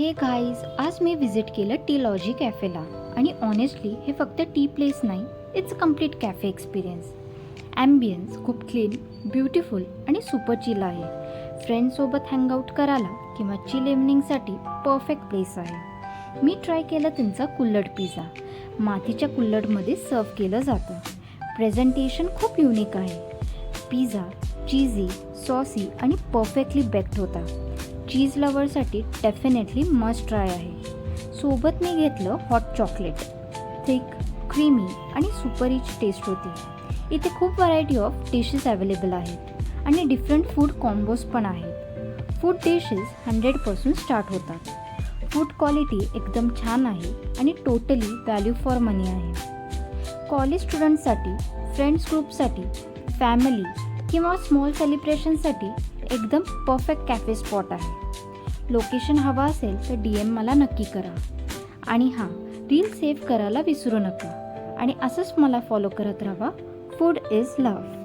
हे गाईज, आज मी विजिट केलं टी लॉजी कॅफेला आणि ऑनेस्टली हे फक्त टी प्लेस नाही, it's a complete cafe experience. Ambience खूप क्लीन, ब्युटिफुल आणि सुपर चिल आहे. फ्रेंड्ससोबत हँगआउट करायला किंवा चिल इव्हनिंगसाठी परफेक्ट प्लेस आहे. मी ट्राय केलं त्यांचा कुल्हड पिझ्झा. मातीच्या कुल्हडमध्ये सर्व केलं जातं. प्रेझेंटेशन खूप युनिक आहे. पिझ्झा चीझी, सॉसी आणि परफेक्टली बेक्ड होता. चीज लवरसाठी डेफिनेटली मस्ट ट्राय आहे. सोबत मी घेतलं हॉट चॉकलेट. थिक, क्रीमी आणि सुपर रिच टेस्ट होती. इथे खूप व्हरायटी ऑफ डिशेस अवेलेबल आहेत आणि डिफरंट फूड कॉम्बोज पण आहेत. फूड डिशेस 100% स्टार्ट होतात. फूड क्वालिटी एकदम छान आहे आणि टोटली व्हॅल्यू फॉर मनी आहे. कॉलेज स्टुडंट्ससाठी, फ्रेंड्स ग्रुपसाठी, फॅमिली किंवा स्मॉल सेलिब्रेशनसाठी एकदम परफेक्ट कॅफे स्पॉट आहे. लोकेशन हवा असेल तर DM मला नक्की करा. आणि हां, रील सेव्ह करायला विसरू नका. आणि असंच मला फॉलो करत राहा. Food is love.